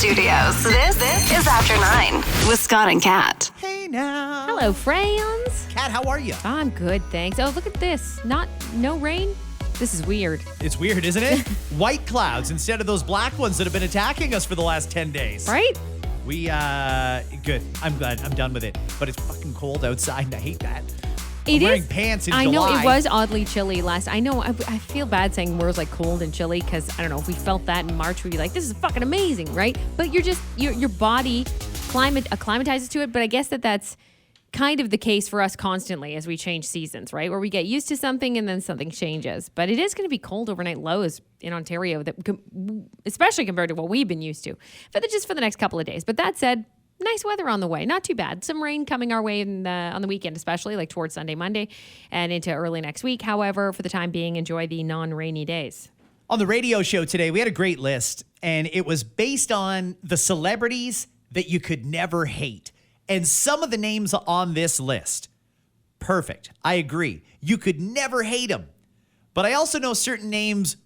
studios. This is After 9 with Scott and Kat. Hey now. Hello, friends. Kat, how are you? I'm good, thanks. Oh, look at this. No rain. This is weird. It's weird, isn't it? White clouds instead of those black ones that have been attacking us for the last 10 days. Right? Good. I'm glad. I'm done with it. But it's fucking cold outside, and I hate that. I'm wearing pants in I July. know it was oddly chilly last. I know. I feel bad saying words like cold and chilly because I don't know if we felt that in March, we'd be like, "This is fucking amazing," right? But your body acclimatizes to it. But I guess that's kind of the case for us constantly as we change seasons, right? Where we get used to something and then something changes. But it is going to be cold overnight lows in Ontario, especially compared to what we've been used to, just for the next couple of days. But that said, nice weather on the way. Not too bad. Some rain coming our way on the weekend, especially like towards Sunday, Monday, and into early next week. However, for the time being, enjoy the non-rainy days. On the radio show today, we had a great list, and it was based on the celebrities that you could never hate. And some of the names on this list, perfect. I agree. You could never hate them. But I also know certain names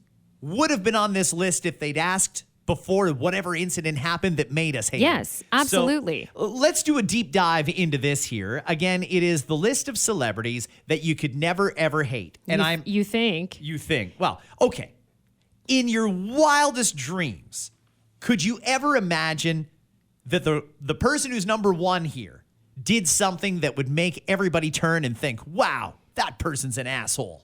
would have been on this list if they'd asked before whatever incident happened that made us hate Yes, them. absolutely. So let's do a deep dive into this here. Again, it is the list of celebrities that you could never, ever hate. And You think. You think. Well, okay. In your wildest dreams, could you ever imagine that the person who's number one here did something that would make everybody turn and think, wow, that person's an asshole?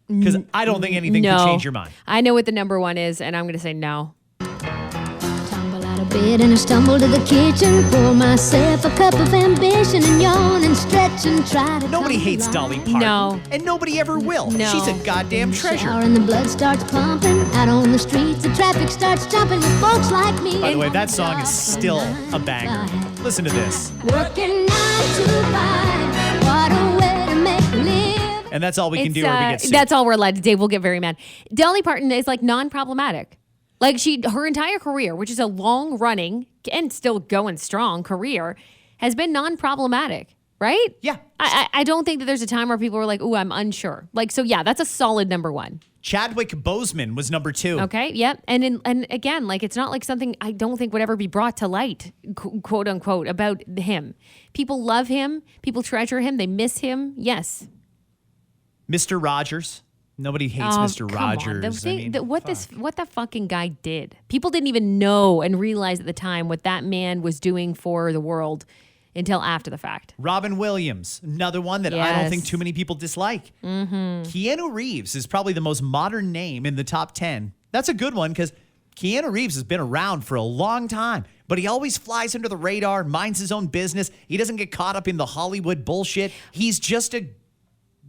Because I don't think anything could change your mind. I know what the number one is, and I'm going to say no. Tumble out of bed and I stumble to the kitchen, pour myself a cup of ambition and yawn and stretch and try to. Nobody hates Dolly Parton. No. And nobody ever will. No. She's a goddamn treasure. Shower and the blood starts pumping. Out on the streets, the traffic starts jumping with folks like me. By the way, that song is still a banger. Listen to this. Working 9 to 5. What a way to make a live. And that's all we can do or we get sued. That's all we're allowed to do. We'll get very mad. Dolly Parton is like non-problematic. Like her entire career, which is a long-running and still going strong career, has been non-problematic, right? Yeah. I don't think that there's a time where people were like, "Ooh, I'm unsure." Like, so yeah, that's a solid number one. Chadwick Boseman was number 2. Okay, yep. And again, like it's not like something I don't think would ever be brought to light, quote unquote, about him. People love him. People treasure him. They miss him. Yes. Mr. Rogers. Nobody hates Mr. Come on. Rogers. What the fucking guy did. People didn't even know and realize at the time what that man was doing for the world until after the fact. Robin Williams, another one that I don't think too many people dislike. Mm-hmm. Keanu Reeves is probably the most modern name in the top 10. That's a good one because Keanu Reeves has been around for a long time, but he always flies under the radar, minds his own business. He doesn't get caught up in the Hollywood bullshit. He's just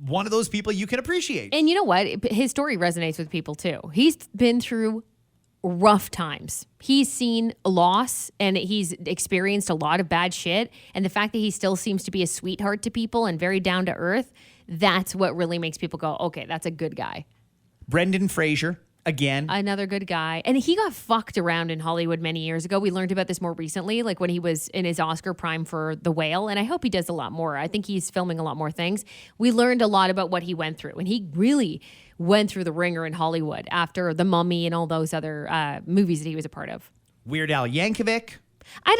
one of those people you can appreciate. And you know what? His story resonates with people too. He's been through rough times. He's seen loss and he's experienced a lot of bad shit. And the fact that he still seems to be a sweetheart to people and very down to earth, that's what really makes people go, okay, that's a good guy. Brendan Fraser, again. Another good guy. And he got fucked around in Hollywood many years ago. We learned about this more recently, like when he was in his Oscar prime for The Whale. And I hope he does a lot more. I think he's filming a lot more things. We learned a lot about what he went through. And he really went through the ringer in Hollywood after The Mummy and all those other movies that he was a part of. Weird Al Yankovic.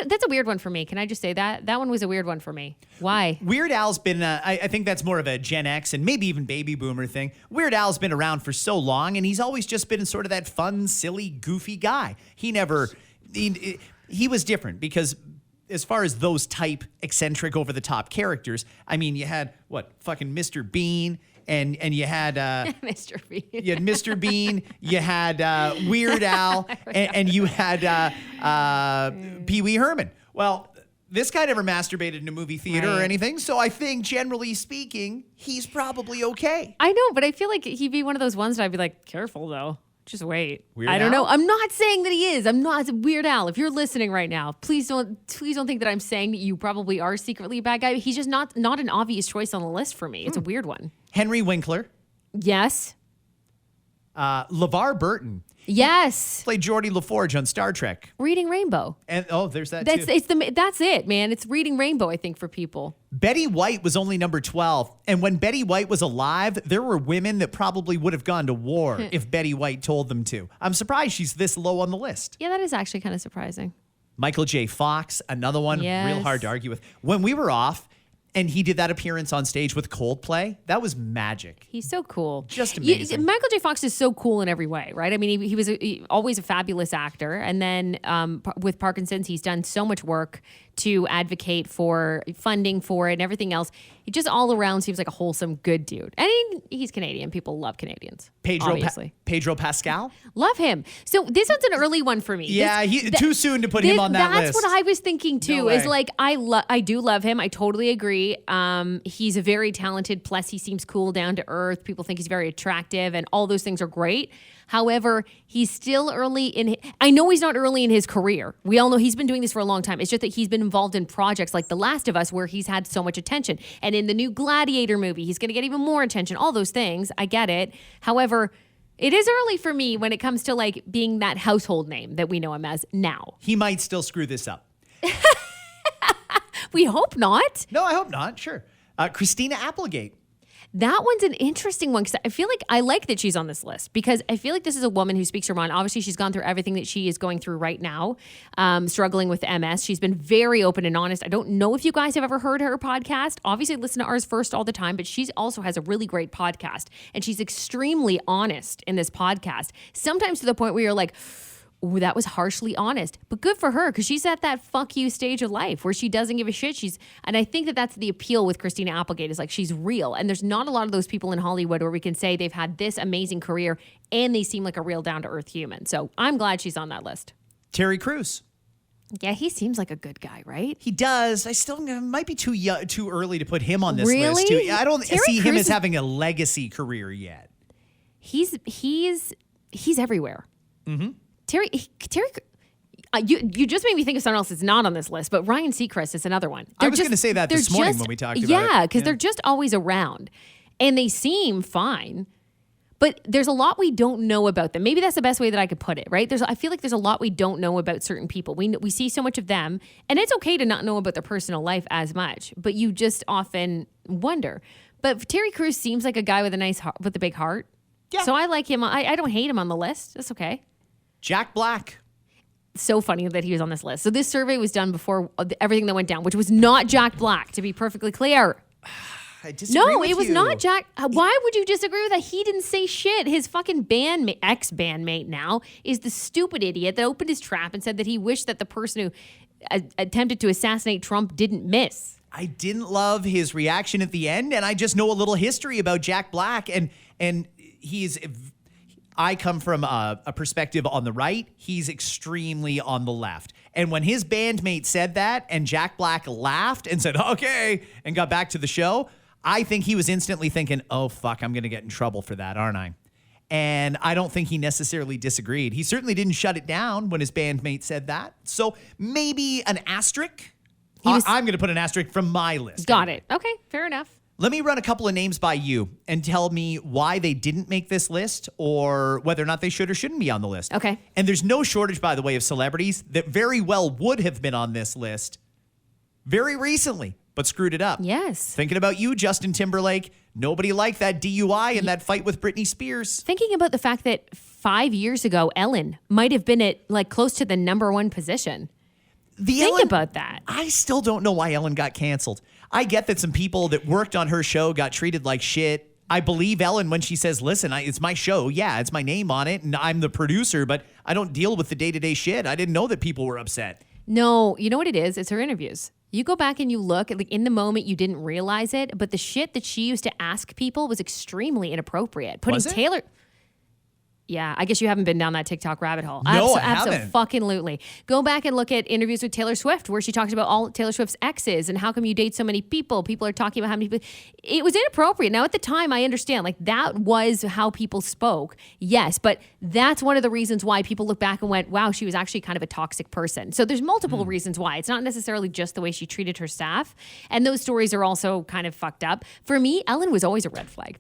That's a weird one for me. Can I just say that? That one was a weird one for me. Why? Weird Al's been, I think that's more of a Gen X and maybe even baby boomer thing. Weird Al's been around for so long, and he's always just been sort of that fun, silly, goofy guy. He was different because as far as those type eccentric, over-the-top characters, I mean, you had, fucking Mr. Bean, and you had Mr. Bean. You had Mr. Bean, you had Weird Al, and you had Pee Wee Herman. Well, this guy never masturbated in a movie theater or anything, so I think, generally speaking, he's probably okay. I know, but I feel like he'd be one of those ones that I'd be like, careful though. Just wait. Weird I don't Al? know. I'm not saying that he is. I'm not. It's Weird Al. If you're listening right now, please don't think that I'm saying that you probably are secretly a bad guy. He's just not an obvious choice on the list for me. It's a weird one. Henry Winkler. Yes. LeVar Burton. Yes. Played Geordie LaForge on Star Trek. Reading Rainbow. And there's that That's too. that's it, man. It's Reading Rainbow, I think, for people. Betty White was only number 12. And when Betty White was alive, there were women that probably would have gone to war if Betty White told them to. I'm surprised she's this low on the list. Yeah, that is actually kind of surprising. Michael J. Fox, another one, Yes. real hard to argue with. When we were off and he did that appearance on stage with Coldplay, that was magic. He's so cool. Just amazing. Michael J. Fox is so cool in every way, right? I mean, he was always a fabulous actor. And then with Parkinson's, he's done so much work to advocate for funding for it and everything else. He just all around seems like a wholesome, good dude. And he's Canadian. People love Canadians. Pedro Pascal? Love him. So this one's an early one for me. Yeah, too soon to put him on that list. That's what I was thinking too. No is way. like I do love him. I totally agree. He's a very talented. Plus, he seems cool, down to earth. People think he's very attractive, and all those things are great. However, he's still early in. I know he's not early in his career. We all know he's been doing this for a long time. It's just that he's been involved in projects like The Last of Us, where he's had so much attention, and in the new Gladiator movie, he's going to get even more attention. All those things, I get it. However, it is early for me when it comes to like being that household name that we know him as now. He might still screw this up. We hope not. No, I hope not. Sure. Christina Applegate. That one's an interesting one because I feel like I like that she's on this list because I feel like this is a woman who speaks her mind. Obviously, she's gone through everything that she is going through right now, struggling with MS. She's been very open and honest. I don't know if you guys have ever heard her podcast. Obviously, listen to ours first all the time, but she also has a really great podcast, and she's extremely honest in this podcast, sometimes to the point where you're like, ooh, that was harshly honest, but good for her because she's at that fuck you stage of life where she doesn't give a shit. And I think that that's the appeal with Christina Applegate is like she's real. And there's not a lot of those people in Hollywood where we can say they've had this amazing career and they seem like a real down to earth human. So I'm glad she's on that list. Terry Crews. Yeah, he seems like a good guy, right? He does. I still might be too early to put him on this Really? list. Too. I don't Terry see him Crews as having a legacy career yet. He's everywhere. Mm-hmm. Terry, you just made me think of someone else that's not on this list, but Ryan Seacrest is another one. I was going to say that this morning when we talked about it. Yeah, because they're just always around, and they seem fine, but there's a lot we don't know about them. Maybe that's the best way that I could put it, right? I feel like there's a lot we don't know about certain people. We see so much of them, and it's okay to not know about their personal life as much, but you just often wonder. But Terry Crews seems like a guy with a nice heart, with a big heart. Yeah. So I like him. I don't hate him on the list. That's okay. Jack Black. So funny that he was on this list. So this survey was done before everything that went down, which was not Jack Black, to be perfectly clear. I disagree with it was you. not Jack. Why would you disagree with that? He didn't say shit. His fucking ex-bandmate now is the stupid idiot that opened his trap and said that he wished that the person who attempted to assassinate Trump didn't miss. I didn't love his reaction at the end, and I just know a little history about Jack Black, and he's... I come from a perspective on the right. He's extremely on the left. And when his bandmate said that and Jack Black laughed and said, okay, and got back to the show, I think he was instantly thinking, oh, fuck, I'm going to get in trouble for that, aren't I? And I don't think he necessarily disagreed. He certainly didn't shut it down when his bandmate said that. So maybe an asterisk. I'm going to put an asterisk from my list. Got it. Okay, fair enough. Let me run a couple of names by you and tell me why they didn't make this list or whether or not they should or shouldn't be on the list. Okay. And there's no shortage, by the way, of celebrities that very well would have been on this list very recently, but screwed it up. Yes. Thinking about you, Justin Timberlake. Nobody liked that DUI and that fight with Britney Spears. Thinking about the fact that 5 years ago, Ellen might have been at like close to the number one position. Think about that. I still don't know why Ellen got canceled. I get that some people that worked on her show got treated like shit. I believe Ellen when she says, listen, it's my show. Yeah, it's my name on it, and I'm the producer, but I don't deal with the day-to-day shit. I didn't know that people were upset. No, you know what it is? It's her interviews. You go back and you look, like in the moment you didn't realize it, but the shit that she used to ask people was extremely inappropriate. Putting Was it? Taylor... Yeah, I guess you haven't been down that TikTok rabbit hole. No, I haven't. Abso-fucking-lutely. Go back and look at interviews with Taylor Swift where she talks about all Taylor Swift's exes and how come you date so many people. People are talking about how many people. It was inappropriate. Now, at the time, I understand. Like, that was how people spoke. Yes, but that's one of the reasons why people look back and went, wow, she was actually kind of a toxic person. So there's multiple reasons why. It's not necessarily just the way she treated her staff. And those stories are also kind of fucked up. For me, Ellen was always a red flag.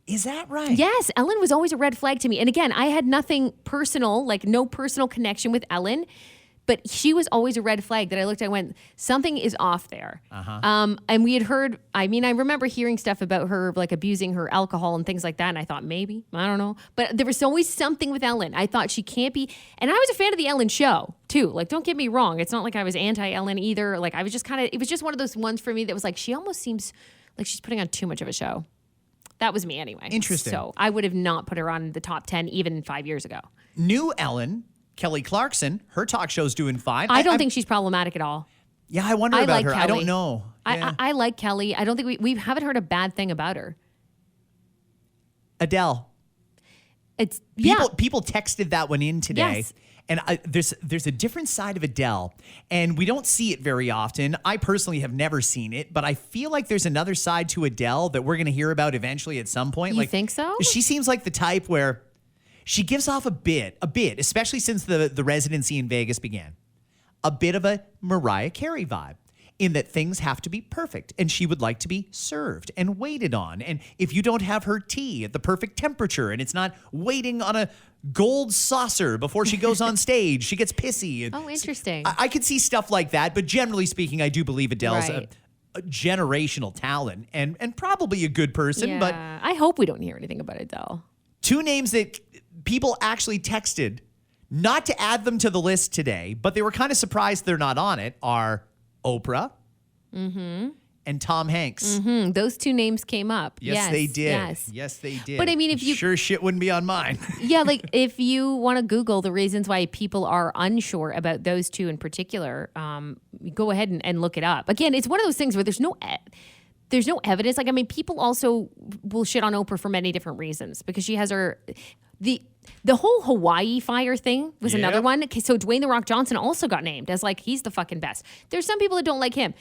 Is that right? Yes, Ellen was always a red flag to me. And again, I had nothing personal, like no personal connection with Ellen, but she was always a red flag that I looked at and went, something is off there. And we had heard, I remember hearing stuff about her like abusing her alcohol and things like that. And I thought maybe, I don't know. But there was always something with Ellen. I thought she can't be. And I was a fan of the Ellen show too. Like, don't get me wrong. It's not like I was anti-Ellen either. Like I was just it was just one of those ones for me that was like, she almost seems like she's putting on too much of a show. That was me anyway. Interesting. So I would have not put her on the top 10 even 5 years ago. New Ellen, Kelly Clarkson, her talk show's doing fine. I don't think she's problematic at all. Yeah, I wonder about like her. Kelly. I don't know. Yeah. I like Kelly. I don't think we haven't heard a bad thing about her. Adele. It's People texted that one in today. Yes. And there's a different side of Adele, and we don't see it very often. I personally have never seen it, but I feel like there's another side to Adele that we're going to hear about eventually at some point. You think so? She seems like the type where she gives off a bit, especially since the residency in Vegas began, a bit of a Mariah Carey vibe, in that things have to be perfect, and she would like to be served and waited on. And if you don't have her tea at the perfect temperature and it's not waiting on a gold saucer before she goes on stage, she gets pissy. And Oh, interesting. I could see stuff like that, but generally speaking, I do believe Adele's Right. a generational talent and probably a good person. Yeah. But I hope we don't hear anything about Adele. two names that people actually texted not to add them to the list today, but they were kind of surprised they're not on it, are Oprah and Tom Hanks. Those two names came up. Yes, they did. Yes. Yes, they did. But I mean, if you- sure shit wouldn't be on mine. Yeah, like if you want to Google the reasons why people are unsure about those two in particular, go ahead and look it up. Again, it's one of those things where there's no evidence. Like, I mean, people also will shit on Oprah for many different reasons because she has the whole Hawaii fire thing was another Yep. one. Okay, so Dwayne The Rock Johnson also got named as like, he's the fucking best. There's some people that don't like him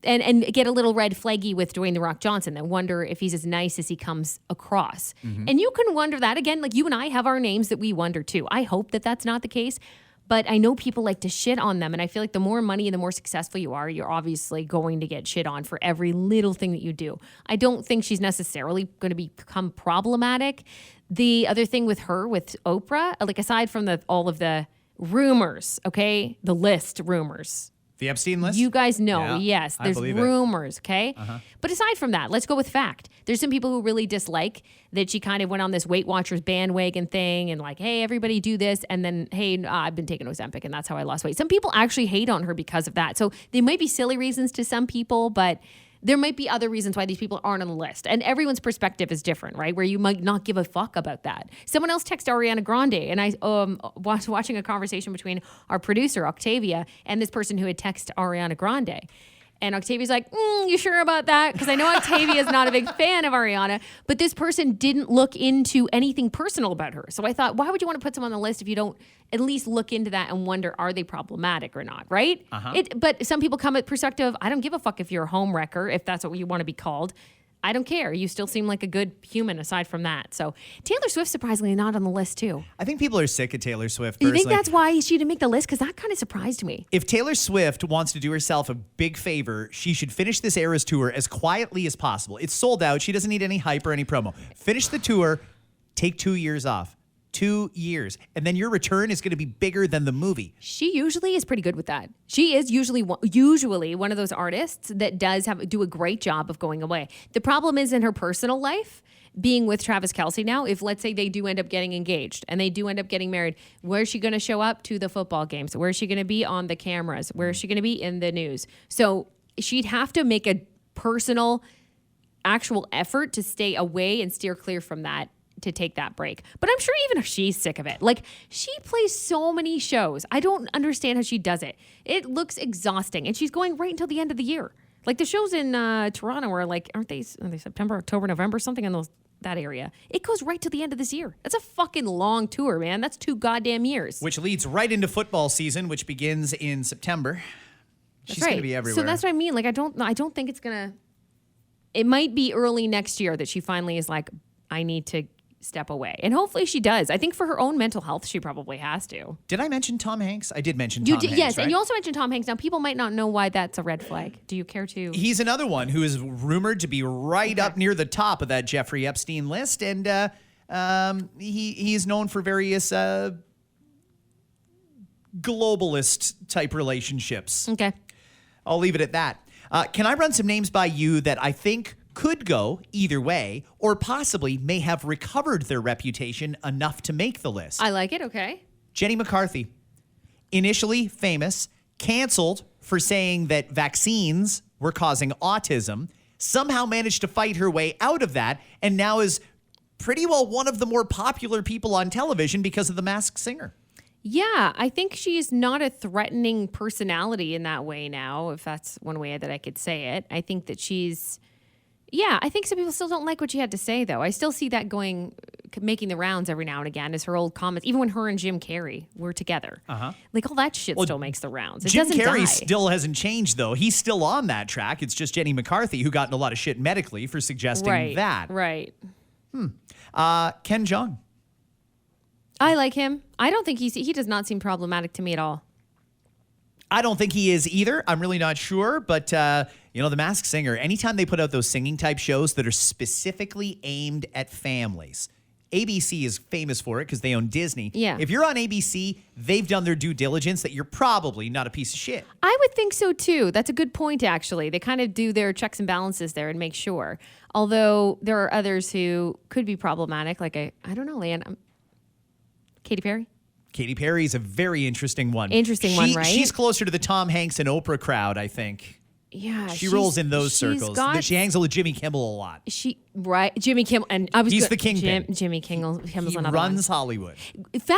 and get a little red flaggy with Dwayne The Rock Johnson that wonder if he's as nice as he comes across. And you can wonder that again, like you and I have our names that we wonder too. I hope that that's not the case. But I know people like to shit on them. And I feel like the more money and the more successful you are, you're obviously going to get shit on for every little thing that you do. I don't think she's necessarily going to become problematic. The other thing with her, with Oprah, like aside from all of the rumors, okay, the list rumors. The Epstein list? You guys know, Yeah, yes, I there's believe it. rumors, okay? But aside from that, let's go with fact. There's some people who really dislike that she kind of went on this Weight Watchers bandwagon thing and like, hey, everybody do this. And then, hey, I've been taking Ozempic and that's how I lost weight. Some people actually hate on her because of that. So they might be silly reasons to some people, but there might be other reasons why these people aren't on the list. And everyone's perspective is different, right? Where you might not give a fuck about that. Someone else texted Ariana Grande, and I was watching a conversation between our producer, Octavia, and this person who had texted Ariana Grande. And Octavia's like, you sure about that? Because I know Octavia is not a big fan of Ariana, but this person didn't look into anything personal about her. So I thought, why would you want to put someone on the list if you don't at least look into that and wonder, are they problematic or not, right? But some people come at perspective, I don't give a fuck if you're a home wrecker, if that's what you want to be called. I don't care. You still seem like a good human aside from that. So Taylor Swift, surprisingly, not on the list too. I think people are sick of Taylor Swift. Do you Personally. think that's why she didn't make the list? Because that kind of surprised me. If Taylor Swift wants to do herself a big favor, she should finish this Eras tour as quietly as possible. It's sold out. She doesn't need any hype or any promo. Finish the tour. Take 2 years off. 2 years. And then your return is going to be bigger than the movie. She usually is pretty good with that. She is usually one of those artists that does do a great job of going away. The problem is in her personal life, being with Travis Kelce now, if let's say they do end up getting engaged and they do end up getting married, where is she going to show up to the football games? Where is she going to be on the cameras? Where is she going to be in the news? So she'd have to make a personal, actual effort to stay away and steer clear from that, to take that break. But I'm sure even if she's sick of it, like she plays so many shows. I don't understand how she does it. It looks exhausting. And she's going right until the end of the year. Like the shows in Toronto are like, are they September, October, November, something in that area. It goes right to the end of this year. That's a fucking long tour, man. That's 2 goddamn years. Which leads right into football season, which begins in September. She's going to be everywhere. So that's what I mean. Like I don't think it's going to, it might be early next year that she finally is like, I need to step away. And hopefully she does. I think for her own mental health, she probably has to. Did I mention Tom Hanks? I did mention Tom Hanks, yes, right? and you also mentioned Tom Hanks. Now, people might not know why that's a red flag. Do you care to? He's another one who is rumored to be right up near the top of that Jeffrey Epstein list, and he's known for various globalist-type relationships. Okay. I'll leave it at that. Can I run some names by you that I think could go either way, or possibly may have recovered their reputation enough to make the list? I like it. Okay. Jenny McCarthy, initially famous, canceled for saying that vaccines were causing autism, somehow managed to fight her way out of that, and now is pretty well one of the more popular people on television because of The Masked Singer. Yeah, I think she's not a threatening personality in that way now, if that's one way that I could say it. I think that she's... Yeah, I think some people still don't like what she had to say, though. I still see that making the rounds every now and again as her old comments, even when her and Jim Carrey were together. Like, all that shit still makes the rounds. It Jim doesn't Carrey die. still hasn't changed, though. He's still on that track. It's just Jenny McCarthy who got in a lot of shit medically for suggesting that. Right. Ken Jeong. I like him. I don't think he does not seem problematic to me at all. I don't think he is either. I'm really not sure. But, The Masked Singer, anytime they put out those singing type shows that are specifically aimed at families, ABC is famous for it because they own Disney. Yeah. If you're on ABC, they've done their due diligence that you're probably not a piece of shit. I would think so, too. That's a good point, actually. They kind of do their checks and balances there and make sure. Although there are others who could be problematic, like, I don't know, Leanne. Katy Perry? Katy Perry is a very interesting one. One, right? She's closer to the Tom Hanks and Oprah crowd, I think. Yeah. She rolls in those circles. She hangs out with Jimmy Kimmel a lot. Jimmy Kimmel. And He's the kingpin. Jimmy Kimmel's He another runs one. Hollywood.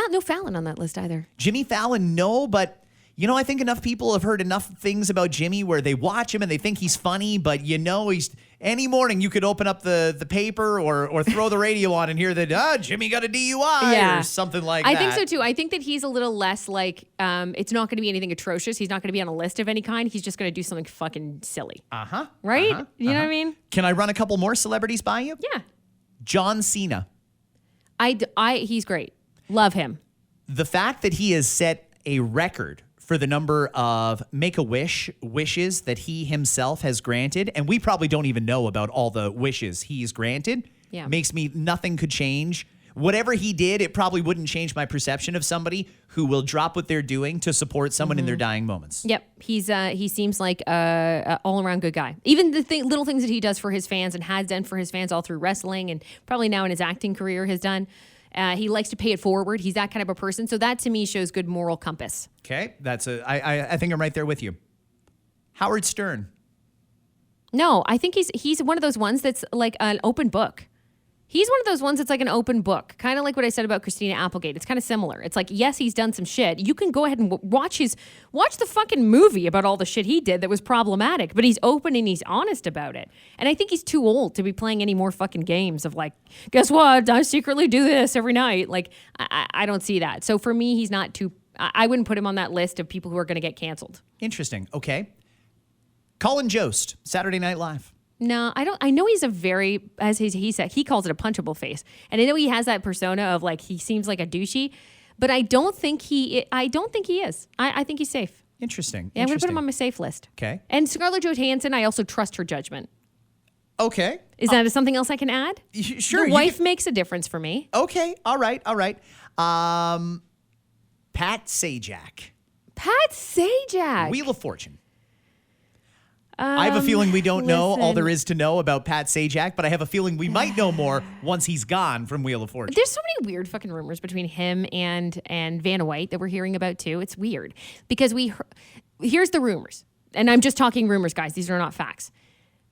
No Fallon on that list either. Jimmy Fallon, no, but... I think enough people have heard enough things about Jimmy where they watch him and they think he's funny, but he's any morning you could open up the paper or throw the radio on and hear that, Jimmy got a DUI or something like that. I think so too. I think that he's a little less like, it's not going to be anything atrocious. He's not going to be on a list of any kind. He's just going to do something fucking silly. Right? You know what I mean? Can I run a couple more celebrities by you? Yeah. John Cena. He's great. Love him. The fact that he has set a record for the number of Make-A-Wish wishes that he himself has granted, and we probably don't even know about all the wishes he's granted, makes me, nothing could change. Whatever he did, it probably wouldn't change my perception of somebody who will drop what they're doing to support someone in their dying moments. Yep. He seems like a all-around good guy. Even the little things that he does for his fans and has done for his fans all through wrestling and probably now in his acting career has done. He likes to pay it forward. He's that kind of a person. So that to me shows good moral compass. Okay. I think I'm right there with you. Howard Stern. No, I think he's one of those ones that's like an open book. He's one of those ones that's like an open book, kind of like what I said about Christina Applegate. It's kind of similar. It's like, yes, he's done some shit. You can go ahead and watch the fucking movie about all the shit he did that was problematic, but he's open and he's honest about it. And I think he's too old to be playing any more fucking games of like, guess what? I secretly do this every night. Like, I don't see that. So for me, he's not too, I wouldn't put him on that list of people who are going to get canceled. Interesting. Okay. Colin Jost, Saturday Night Live. No, I don't. I know he's a very, as he said, he calls it a punchable face, and I know he has that persona of like he seems like a douchey, but I don't think he is. I think he's safe. Interesting. Yeah, I'm gonna put him on my safe list. Okay. And Scarlett Johansson, I also trust her judgment. Okay. Is that something else I can add? Sure. The wife makes a difference for me. Okay. All right. Pat Sajak. Pat Sajak. Wheel of Fortune. I have a feeling we don't know all there is to know about Pat Sajak, but I have a feeling we might know more once he's gone from Wheel of Fortune. There's so many weird fucking rumors between him and Vanna White that we're hearing about too. It's weird because here's the rumors, and I'm just talking rumors, guys. These are not facts.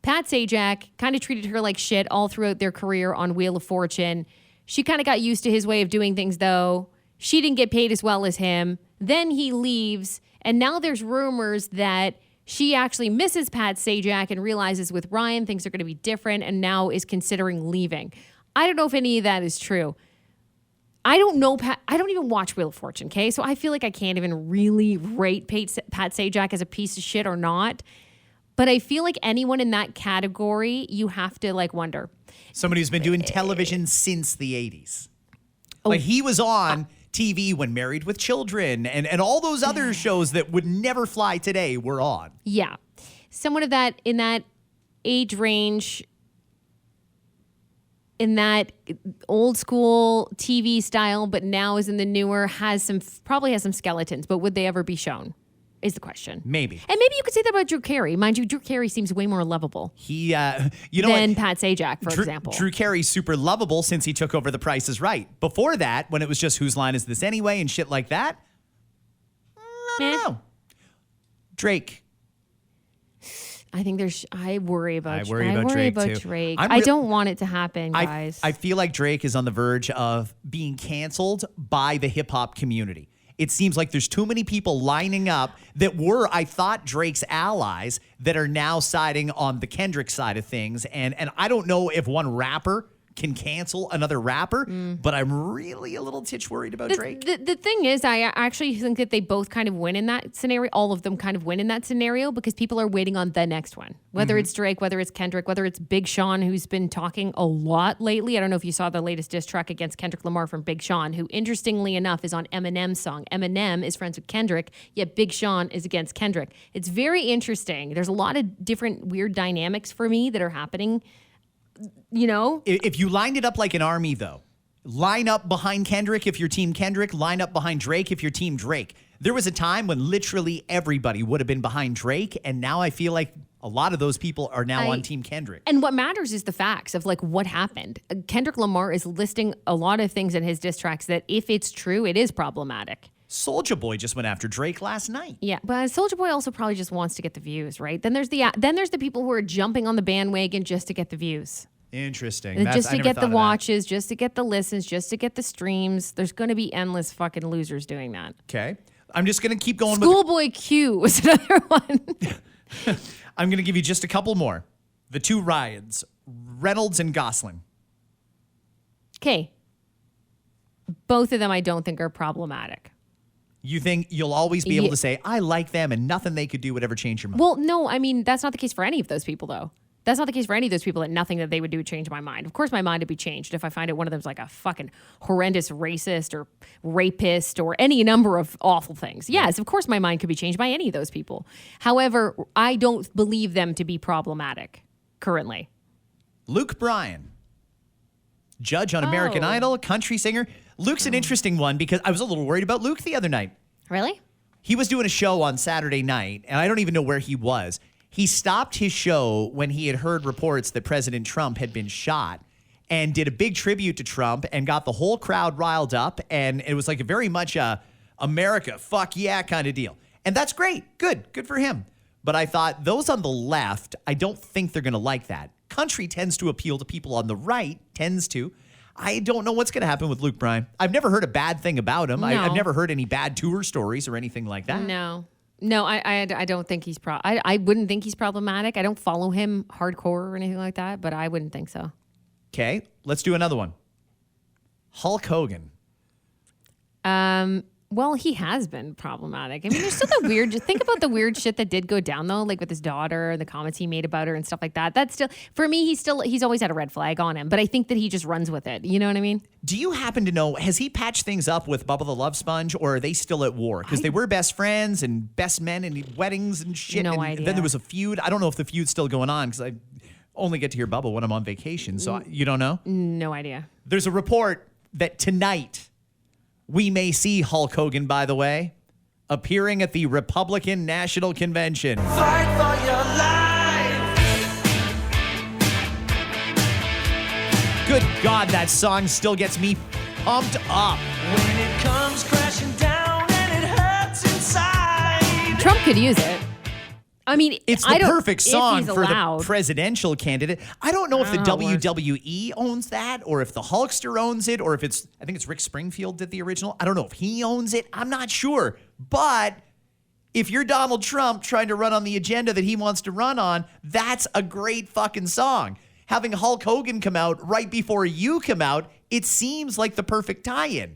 Pat Sajak kind of treated her like shit all throughout their career on Wheel of Fortune. She kind of got used to his way of doing things, though. She didn't get paid as well as him. Then he leaves, and now there's rumors that she actually misses Pat Sajak and realizes with Ryan things are going to be different and now is considering leaving. I don't know if any of that is true. I don't know Pat. I don't even watch Wheel of Fortune, okay? So I feel like I can't even really rate Pat Sajak as a piece of shit or not. But I feel like anyone in that category, you have to like wonder. Somebody who's been doing television since the 80s. Like he was on TV when Married with Children and all those other shows that would never fly today were on. Yeah. Someone of that, in that age range, in that old school TV style, but now is in the newer, probably has some skeletons, but would they ever be shown? Is the question. Maybe. And maybe you could say that about Drew Carey. Mind you, Drew Carey seems way more lovable He, you know than what? Pat Sajak, for example. Drew Carey's super lovable since he took over The Price is Right. Before that, when it was just Whose Line Is This Anyway and shit like that, I don't know. Drake. I think I worry about Drake, too. Drake. I don't want it to happen, guys. I feel like Drake is on the verge of being canceled by the hip hop community. It seems like there's too many people lining up that were, I thought, Drake's allies that are now siding on the Kendrick side of things. And I don't know if one rapper can cancel another rapper, but I'm really a little titch worried about Drake. The thing is, I actually think that they both kind of win in that scenario. All of them kind of win in that scenario because people are waiting on the next one. Whether it's Drake, whether it's Kendrick, whether it's Big Sean, who's been talking a lot lately. I don't know if you saw the latest diss track against Kendrick Lamar from Big Sean, who interestingly enough is on Eminem's song. Eminem is friends with Kendrick, yet Big Sean is against Kendrick. It's very interesting. There's a lot of different weird dynamics for me that are happening. You know? If you lined it up like an army, though, line up behind Kendrick if you're team Kendrick, line up behind Drake if you're team Drake. There was a time when literally everybody would have been behind Drake, and now I feel like a lot of those people are now on team Kendrick. And what matters is the facts of like what happened. Kendrick Lamar is listing a lot of things in his diss tracks that if it's true, it is problematic. Soulja Boy just went after Drake last night. Yeah, but Soulja Boy also probably just wants to get the views, right? Then there's the people who are jumping on the bandwagon just to get the views. Interesting. Just to get the watches, just to get the listens, just to get the streams. There's going to be endless fucking losers doing that. Okay. I'm just going to keep going. Schoolboy Q was another one. I'm going to give you just a couple more. The two Ryans, Reynolds and Gosling. Okay. Both of them I don't think are problematic. You think you'll always be able to say, I like them and nothing they could do would ever change your mind? Well, no, I mean, that's not the case for any of those people, though. That's not the case for any of those people, that nothing that they would do would change my mind. Of course, my mind would be changed if I find out one of them's like a fucking horrendous racist or rapist or any number of awful things. Yes, of course, my mind could be changed by any of those people. However, I don't believe them to be problematic currently. Luke Bryan, judge on American Idol, country singer. Luke's an interesting one because I was a little worried about Luke the other night. Really? He was doing a show on Saturday night, and I don't even know where he was. He stopped his show when he had heard reports that President Trump had been shot and did a big tribute to Trump and got the whole crowd riled up. And it was like a very much a America, fuck yeah kind of deal. And that's great. Good for him. But I thought those on the left, I don't think they're going to like that. Country tends to appeal to people on the right, tends to. I don't know what's going to happen with Luke Bryan. I've never heard a bad thing about him. No. I've never heard any bad tour stories or anything like that. No, I don't think he's I wouldn't think he's problematic. I don't follow him hardcore or anything like that, but I wouldn't think so. Okay, let's do another one. Hulk Hogan. Well, he has been problematic. I mean, there's still the weird, just think about the weird shit that did go down though, like with his daughter and the comments he made about her and stuff like that. That's still, for me, he's always had a red flag on him, but I think that he just runs with it. You know what I mean? Do you happen to know, has he patched things up with Bubba the Love Sponge, or are they still at war? Because they were best friends and best men and weddings and shit. No and idea. Then there was a feud. I don't know if the feud's still going on because I only get to hear Bubba when I'm on vacation. So you don't know? No idea. There's a report that tonight we may see Hulk Hogan, by the way, appearing at the Republican National Convention. Fight for your life. Good God, that song still gets me pumped up. When it comes crashing down and it hurts inside. Trump could use it. I mean, It's the perfect song if he's for allowed. the presidential candidate. I don't know if the WWE owns that or if the Hulkster owns it or if I think it's Rick Springfield did the original. I don't know if he owns it. I'm not sure. But if you're Donald Trump trying to run on the agenda that he wants to run on, that's a great fucking song. Having Hulk Hogan come out right before you come out, it seems like the perfect tie-in.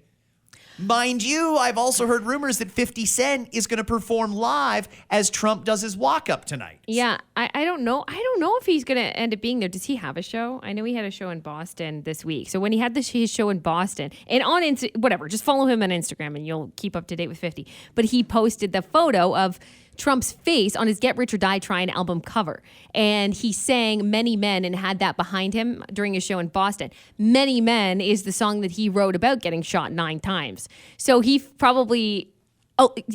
Mind you, I've also heard rumors that 50 Cent is going to perform live as Trump does his walk-up tonight. Yeah, I don't know. I don't know if he's going to end up being there. Does he have a show? I know he had a show in Boston this week. So when he had his show in Boston, and on whatever, just follow him on Instagram and you'll keep up to date with 50. But he posted the photo of Trump's face on his Get Rich or Die Trying album cover. And he sang Many Men and had that behind him during his show in Boston. Many Men is the song that he wrote about getting shot 9 times. So he probably,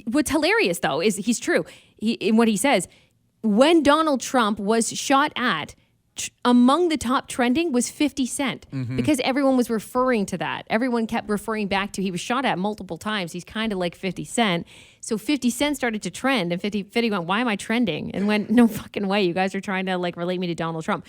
what's hilarious though is he's true. In what he says, when Donald Trump was shot at, among the top trending was 50 Cent because everyone was referring to that. Everyone kept referring back to he was shot at multiple times. He's kind of like 50 Cent. So 50 Cent started to trend and 50 went, why am I trending? And went, no fucking way. You guys are trying to like relate me to Donald Trump.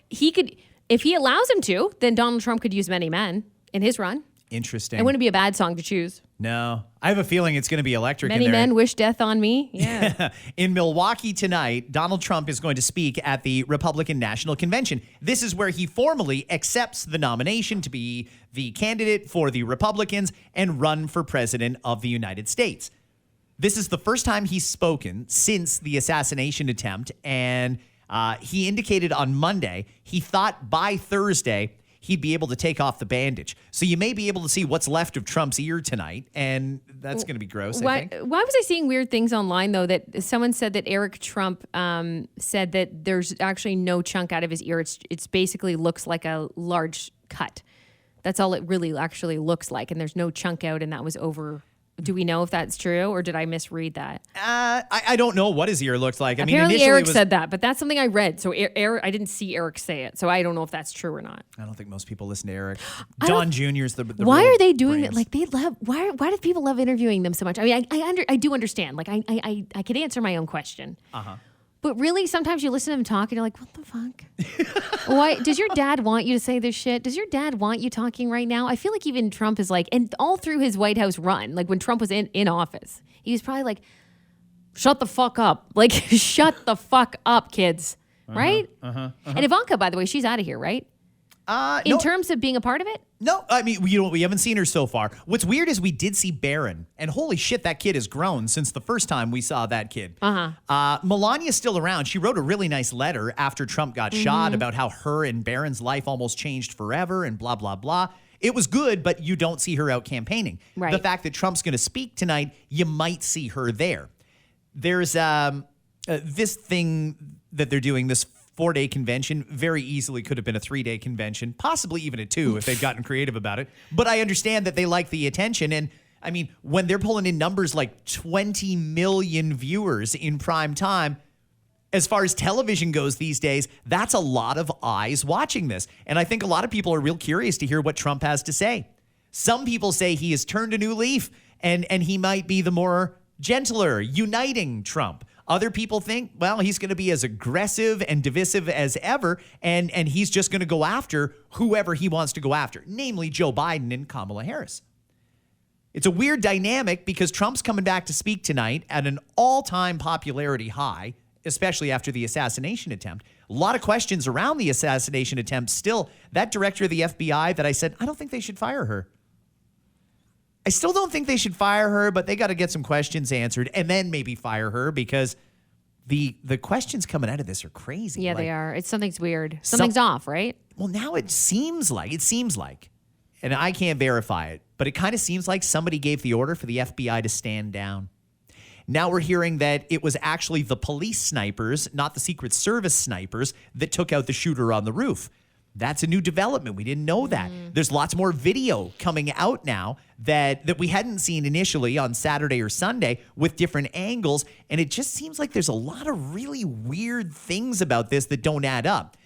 He could, if he allows him to, then Donald Trump could use Many Men in his run. Interesting. It wouldn't be a bad song to choose. No. I have a feeling it's going to be electric Many in there. men wish death on me. Yeah. In Milwaukee tonight, Donald Trump is going to speak at the Republican National Convention. This is where he formally accepts the nomination to be the candidate for the Republicans and run for president of the United States. This is the first time he's spoken since the assassination attempt, and he indicated on Monday he thought by Thursday he'd be able to take off the bandage. So you may be able to see what's left of Trump's ear tonight, and that's going to be gross, I think. Why was I seeing weird things online, though, that someone said that Eric Trump said that there's actually no chunk out of his ear. It's basically looks like a large cut. That's all it really actually looks like, and there's no chunk out, and that was over. Do we know if that's true, or did I misread that? I don't know what his ear looked like. Apparently Eric said that, but that's something I read. So Eric, I didn't see Eric say it, so I don't know if that's true or not. I don't think most people listen to Eric. Don Jr.'s the why real are they doing brains. it? Like they love. Why do people love interviewing them so much? I mean, I do understand. Like I could answer my own question. But really, sometimes you listen to them talk and you're like, what the fuck? Why does your dad want you to say this shit? Does your dad want you talking right now? I feel like even Trump is like, and all through his White House run, like when Trump was in office, he was probably like, shut the fuck up. Like, shut the fuck up, kids. Right? And Ivanka, by the way, she's out of here, right? In terms of being a part of it? No, I mean, we haven't seen her so far. What's weird is we did see Barron, and holy shit, that kid has grown since the first time we saw that kid. Melania's still around. She wrote a really nice letter after Trump got shot about how her and Barron's life almost changed forever and blah, blah, blah. It was good, but you don't see her out campaigning. Right. The fact that Trump's going to speak tonight, you might see her there. There's this thing that they're doing, this 4-day convention, very easily could have been a 3-day convention, possibly even a 2 if they'd gotten creative about it. But I understand that they like the attention. And I mean, when they're pulling in numbers like 20 million viewers in prime time, as far as television goes these days, that's a lot of eyes watching this. And I think a lot of people are real curious to hear what Trump has to say. Some people say he has turned a new leaf and he might be the more gentler, uniting Trump. Other people think, well, he's going to be as aggressive and divisive as ever, and he's just going to go after whoever he wants to go after, namely Joe Biden and Kamala Harris. It's a weird dynamic because Trump's coming back to speak tonight at an all-time popularity high, especially after the assassination attempt. A lot of questions around the assassination attempt still. That director of the FBI that I said, I don't think they should fire her. I still don't think they should fire her, but they got to get some questions answered and then maybe fire her because the questions coming out of this are crazy. Yeah, they are. Something's weird. Something's off, right? Well, now it seems like, and I can't verify it, but it kind of seems like somebody gave the order for the FBI to stand down. Now we're hearing that it was actually the police snipers, not the Secret Service snipers, that took out the shooter on the roof. That's a new development. We didn't know that. There's lots more video coming out now that we hadn't seen initially on Saturday or Sunday with different angles. And it just seems like there's a lot of really weird things about this that don't add up.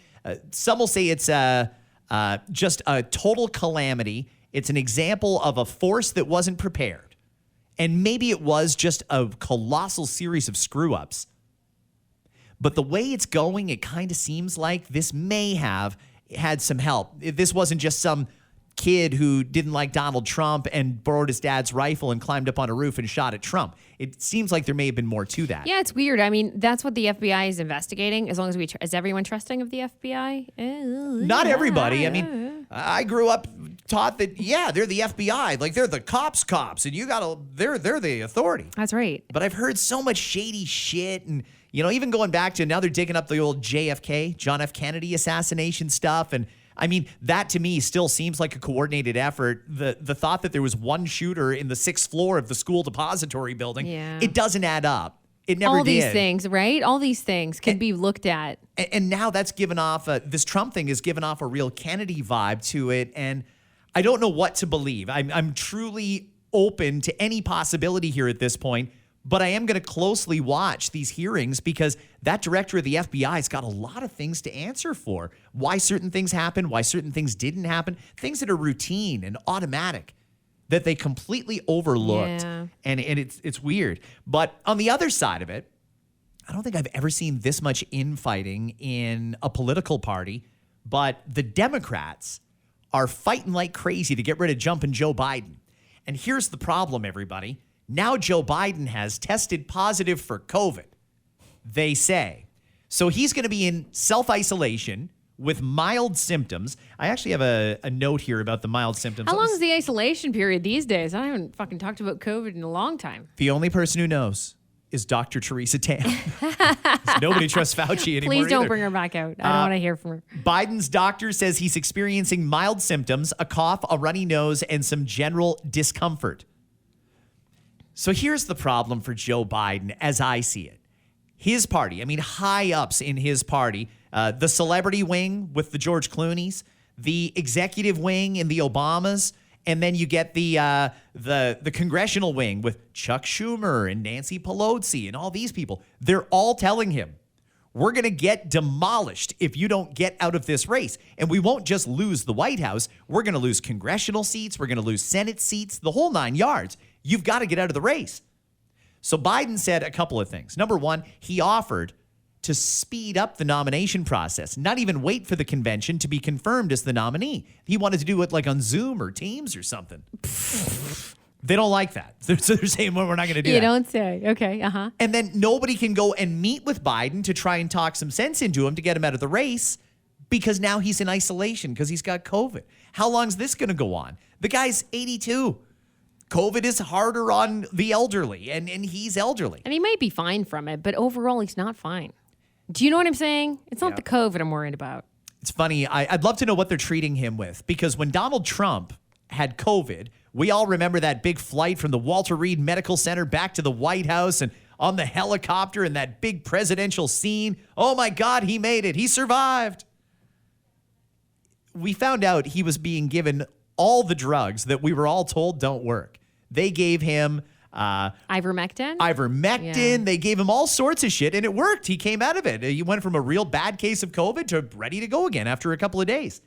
Some will say it's just a total calamity. It's an example of a force that wasn't prepared. And maybe it was just a colossal series of screw-ups. But the way it's going, it kind of seems like this may have had some help. This wasn't just some kid who didn't like Donald Trump and borrowed his dad's rifle and climbed up on a roof and shot at Trump. It seems like there may have been more to that. Yeah, it's weird. I mean, that's what the FBI is investigating. As long as is everyone trusting of the FBI? Not everybody. I mean, I grew up taught that, yeah, they're the FBI. Like, they're the cops, and they're the authority. That's right. But I've heard so much shady shit. And, even going back to now they're digging up the old JFK, John F. Kennedy assassination stuff. And I mean, that to me still seems like a coordinated effort. The thought that there was one shooter in the 6th floor of the school depository building, it doesn't add up. It never did. All these things, right? All these things can be looked at. And now that's given off, this Trump thing has given off a real Kennedy vibe to it. And I don't know what to believe. I'm truly open to any possibility here at this point, but I am going to closely watch these hearings because that director of the FBI has got a lot of things to answer for. Why certain things happened, why certain things didn't happen, things that are routine and automatic that they completely overlooked. Yeah. And it's weird. But on the other side of it, I don't think I've ever seen this much infighting in a political party, but the Democrats are fighting like crazy to get rid of jumping Joe Biden. And here's the problem, everybody. Now Joe Biden has tested positive for COVID, they say. So he's going to be in self-isolation with mild symptoms. I actually have a note here about the mild symptoms. How long is the isolation period these days? I haven't fucking talked about COVID in a long time. The only person who knows is Dr. Teresa Tam. Nobody trusts Fauci anymore. Please don't either. bring her back out. I don't want to hear from her. Biden's doctor says he's experiencing mild symptoms, a cough, a runny nose, and some general discomfort. So here's the problem for Joe Biden as I see it. His party, high ups in his party, the celebrity wing with the George Clooney's, the executive wing in the Obamas, and then you get the congressional wing with Chuck Schumer and Nancy Pelosi and all these people. They're all telling him, we're going to get demolished if you don't get out of this race. And we won't just lose the White House. We're going to lose congressional seats. We're going to lose Senate seats, the whole 9 yards. You've got to get out of the race. So Biden said a couple of things. Number one, he offered to speed up the nomination process, not even wait for the convention to be confirmed as the nominee. He wanted to do it like on Zoom or Teams or something. They don't like that. So they're saying, well, we're not going to do that. You don't say. Okay, uh-huh. And then nobody can go and meet with Biden to try and talk some sense into him to get him out of the race because now he's in isolation because he's got COVID. How long is this going to go on? The guy's 82. COVID is harder on the elderly, and he's elderly. And he might be fine from it, but overall, he's not fine. Do you know what I'm saying? It's not the COVID I'm worried about. It's funny. I'd love to know what they're treating him with, because when Donald Trump had COVID, we all remember that big flight from the Walter Reed Medical Center back to the White House and on the helicopter and that big presidential scene. Oh, my God, he made it. He survived. We found out he was being given all the drugs that we were all told don't work. They gave him ivermectin. Yeah. They gave him all sorts of shit, and it worked. He came out of it. He went from a real bad case of COVID to ready to go again after a couple of days.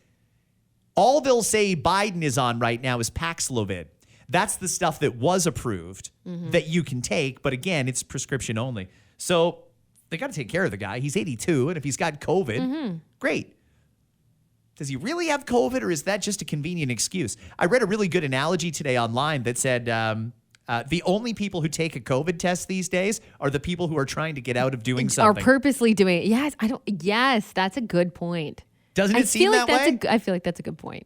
All they'll say Biden is on right now is Paxlovid. That's the stuff that was approved that you can take, but again, it's prescription only. So they got to take care of the guy. He's 82, and if he's got COVID, great. Does he really have COVID, or is that just a convenient excuse? I read a really good analogy today online that said the only people who take a COVID test these days are the people who are trying to get out of doing something. Are purposely doing it. Yes, that's a good point. Doesn't it seem that way? I feel like that's a good point.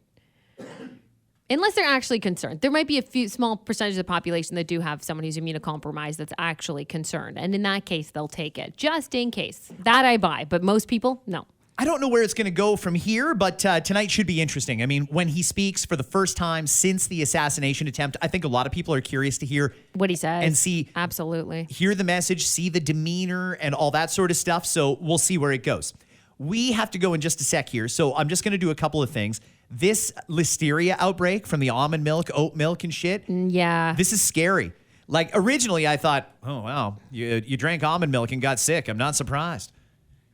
Unless they're actually concerned. There might be a few small percentage of the population that do have someone who's immunocompromised that's actually concerned. And in that case, they'll take it. Just in case. That I buy. But most people, no. I don't know where it's going to go from here, but tonight should be interesting. I mean, when he speaks for the first time since the assassination attempt, I think a lot of people are curious to hear what he says and see. Absolutely. Hear the message, see the demeanor and all that sort of stuff. So we'll see where it goes. We have to go in just a sec here. So I'm just going to do a couple of things. This listeria outbreak from the almond milk, oat milk and shit. Yeah. This is scary. Like originally I thought, oh, wow, you drank almond milk and got sick. I'm not surprised.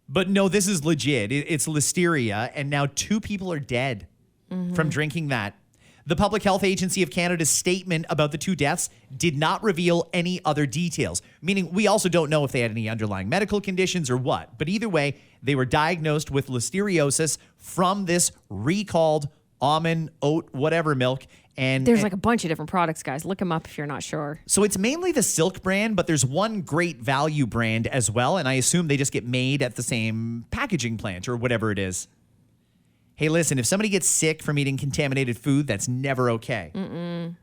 But no, this is legit. It's listeria, and now 2 people are dead from drinking that. The Public Health Agency of Canada's statement about the 2 deaths did not reveal any other details, meaning we also don't know if they had any underlying medical conditions or what. But either way, they were diagnosed with listeriosis from this recalled almond, oat, whatever milk. And there's like a bunch of different products, guys. Look them up if you're not sure. So it's mainly the Silk brand, but there's one great value brand as well. And I assume they just get made at the same packaging plant or whatever it is. Hey, listen, if somebody gets sick from eating contaminated food, that's never okay.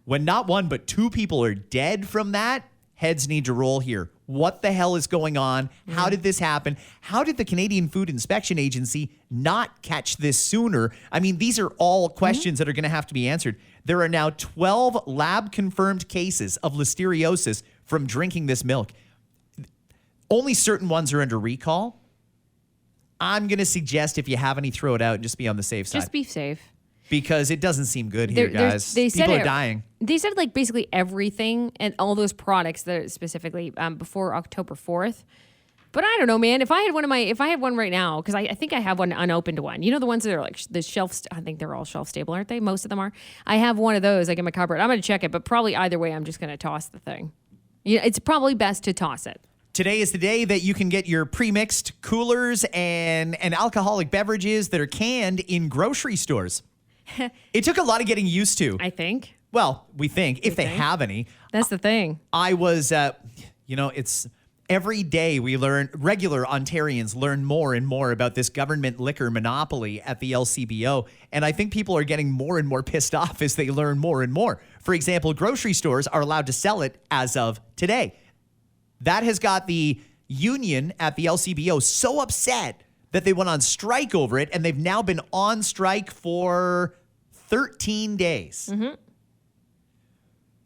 When not one, but two people are dead from that, heads need to roll here. What the hell is going on? How did this happen? How did the Canadian Food Inspection Agency not catch this sooner? I mean, these are all questions that are going to have to be answered. There are now 12 lab-confirmed cases of listeriosis from drinking this milk. Only certain ones are under recall. I'm going to suggest if you have any, throw it out and just be on the safe side. Just be safe. Because it doesn't seem good here, guys. People are dying. They said like basically everything and all those products that specifically before October 4th. But I don't know, man. If I had one right now, because I think I have one unopened one. You know the ones that are like the shelf. I think they're all shelf stable, aren't they? Most of them are. I have one of those like in my cupboard. I'm going to check it, but probably either way, I'm just going to toss the thing. Yeah, it's probably best to toss it. Today is the day that you can get your premixed coolers and alcoholic beverages that are canned in grocery stores. It took a lot of getting used to. I think. Well, we think, if they have any. That's the thing. I was, it's every day we learn, regular Ontarians learn more and more about this government liquor monopoly at the LCBO. And I think people are getting more and more pissed off as they learn more and more. For example, grocery stores are allowed to sell it as of today. That has got the union at the LCBO so upset that they went on strike over it, and they've now been on strike for 13 days.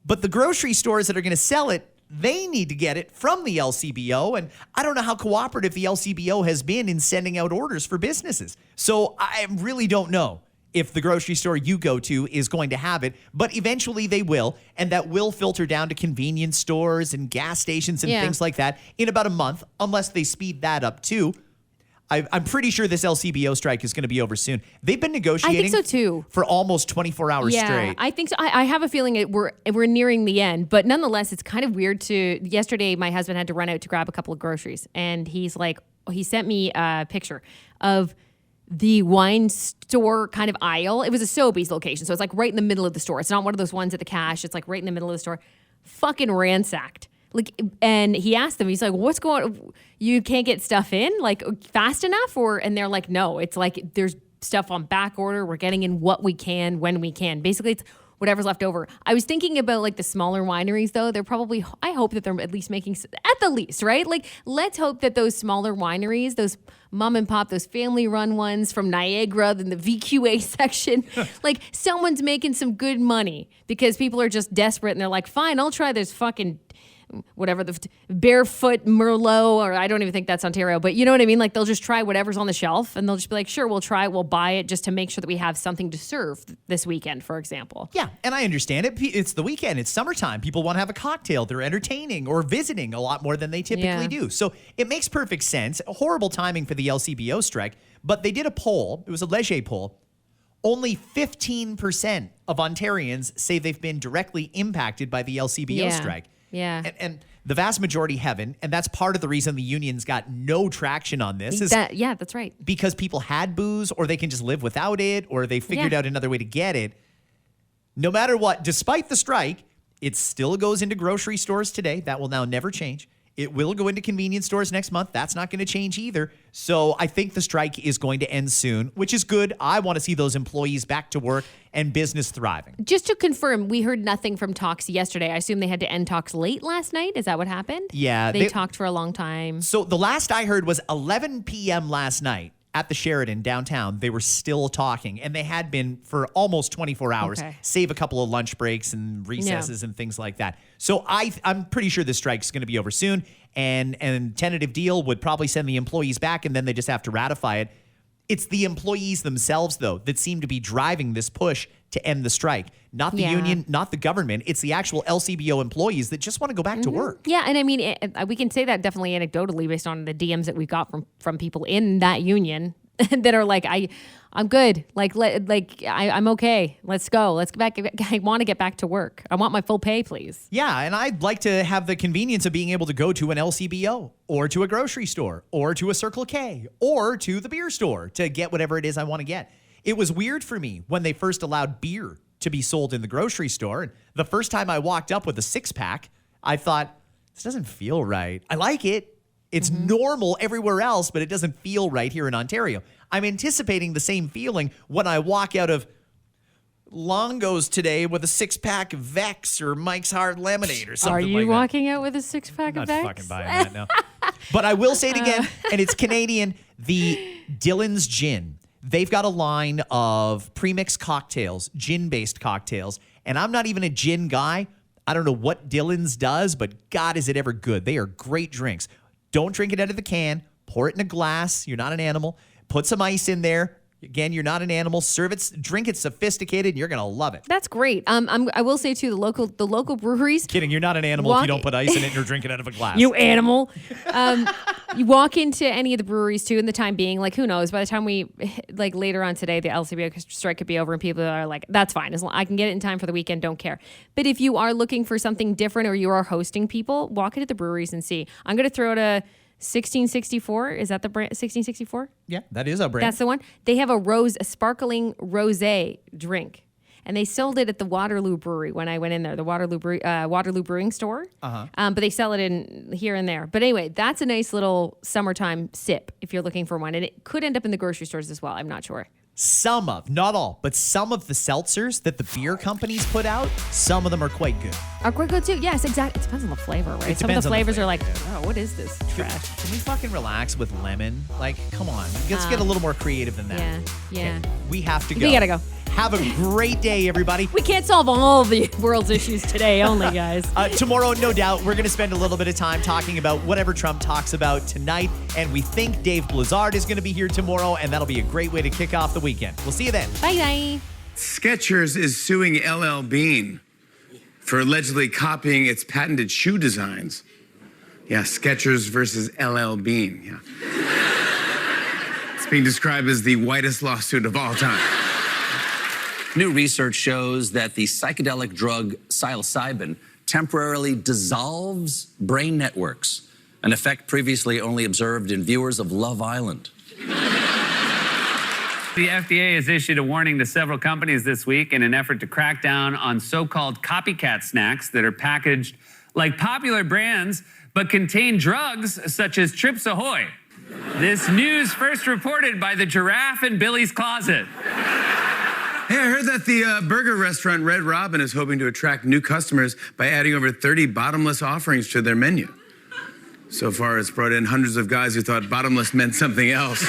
But the grocery stores that are going to sell it, they need to get it from the LCBO, and I don't know how cooperative the LCBO has been in sending out orders for businesses. So I really don't know if the grocery store you go to is going to have it, but eventually they will, and that will filter down to convenience stores and gas stations and things like that in about a month, unless they speed that up too. I'm pretty sure this LCBO strike is going to be over soon. They've been negotiating I think so too. For almost 24 hours straight. I think so. I have a feeling we're nearing the end, but nonetheless, it's kind of weird to. Yesterday, my husband had to run out to grab a couple of groceries, and he sent me a picture of the wine store kind of aisle. It was a Sobeys location, so it's like right in the middle of the store. It's not one of those ones at the cash. It's like right in the middle of the store. Fucking ransacked. And he asked them, he's like, what's going on? You can't get stuff in like fast enough? And they're like, no, it's like there's stuff on back order. We're getting in what we can, when we can. Basically, it's whatever's left over. I was thinking about like the smaller wineries though. They're probably, I hope that they're at least making, at the least, right? Like let's hope that those smaller wineries, those mom and pop, those family run ones from Niagara in the VQA section, like someone's making some good money because people are just desperate and they're like, fine, I'll try this fucking whatever, the barefoot Merlot, or I don't even think that's Ontario, but you know what I mean? Like they'll just try whatever's on the shelf and they'll just be like, sure, we'll try it, we'll buy it just to make sure that we have something to serve this weekend, for example. Yeah, and I understand it. It's the weekend, it's summertime. People want to have a cocktail. They're entertaining or visiting a lot more than they typically do. So it makes perfect sense. Horrible timing for the LCBO strike, but they did a poll. It was a Leger poll. Only 15% of Ontarians say they've been directly impacted by the LCBO strike. Yeah. And the vast majority haven't. And that's part of the reason the unions got no traction on this. That's right. Because people had booze or they can just live without it or they figured out another way to get it. No matter what, despite the strike, it still goes into grocery stores today. That will now never change. It will go into convenience stores next month. That's not going to change either. So I think the strike is going to end soon, which is good. I want to see those employees back to work and business thriving. Just to confirm, we heard nothing from talks yesterday. I assume they had to end talks late last night. Is that what happened? Yeah. They talked for a long time. So the last I heard was 11 p.m. last night at the Sheraton downtown. They were still talking, and they had been for almost 24 hours, save a couple of lunch breaks and recesses and things like that. So I'm pretty sure this strike's going to be over soon, and tentative deal would probably send the employees back, and then they just have to ratify it. It's the employees themselves, though, that seem to be driving this push to end the strike. Not the union, not the government. It's the actual LCBO employees that just want to go back to work. Yeah, and I mean, we can say that definitely anecdotally based on the DMs that we've got from people in that union that are like, I'm good. I'm okay. Let's go. Let's get back. I want to get back to work. I want my full pay, please. Yeah, and I'd like to have the convenience of being able to go to an LCBO or to a grocery store or to a Circle K or to the beer store to get whatever it is I want to get. It was weird for me when they first allowed beer to be sold in the grocery store. And the first time I walked up with a 6-pack, I thought, this doesn't feel right. I like it, It's normal everywhere else, but it doesn't feel right here in Ontario. I'm anticipating the same feeling when I walk out of Longo's today with a 6-pack of Vex or Mike's Hard Lemonade or something Are like that. you walking out with a 6-pack of I'm not Vex? fucking buying that now. But I will say it again, and it's Canadian, the Dylan's Gin. They've got a line of premixed cocktails, gin-based cocktails, and I'm not even a gin guy. I don't know what Dylan's does, but God, is it ever good. They are great drinks. Don't drink it out of the can. Pour it in a glass. You're not an animal. Put some ice in there. Again, you're not an animal. Serve it, drink it sophisticated, and you're gonna love it. That's great. I will say too, the local breweries. Kidding, you're not an animal if you don't put ice in it and you're drinking out of a glass. You animal. You walk into any of the breweries too in the time being, like, who knows, by the time we, like, later on today, the LCBO strike could be over and people are like, that's fine. As long I can get it in time for the weekend, don't care. But if you are looking for something different or you are hosting people, walk into the breweries and see. I'm going to throw out a 1664. Is that the brand? 1664? Yeah, that is a brand. That's the one. They have a sparkling rosé drink. And they sold it at the Waterloo Brewery when I went in there, the Waterloo Brewing Store. But they sell it in here and there. But anyway, that's a nice little summertime sip if you're looking for one. And it could end up in the grocery stores as well. I'm not sure. Some of, not all, but some of the seltzers that the beer companies put out, some of them are quite good. Are quite good too. Yes, exactly. It depends on the flavor, right? It Some of depends the on the flavors flavor, are like, oh, what is this trash? Can we fucking relax with lemon? Like, come on. Let's get a little more creative than that. Yeah. Okay, we have to go. We gotta go. Have a great day, everybody. We can't solve all the world's issues today only, guys. Tomorrow, no doubt, we're going to spend a little bit of time talking about whatever Trump talks about tonight. And we think Dave Blizzard is going to be here tomorrow, and that'll be a great way to kick off the weekend. We'll see you then. Bye. Skechers is suing LL Bean for allegedly copying its patented shoe designs. Yeah, Skechers versus LL Bean. Yeah. It's being described as the whitest lawsuit of all time. New research shows that the psychedelic drug psilocybin temporarily dissolves brain networks, an effect previously only observed in viewers of Love Island. The FDA has issued a warning to several companies this week in an effort to crack down on so-called copycat snacks that are packaged like popular brands but contain drugs such as Chips Ahoy. This news first reported by the Giraffe in Billy's Closet. Hey, I heard that the burger restaurant Red Robin is hoping to attract new customers by adding over 30 bottomless offerings to their menu. So far, it's brought in hundreds of guys who thought bottomless meant something else.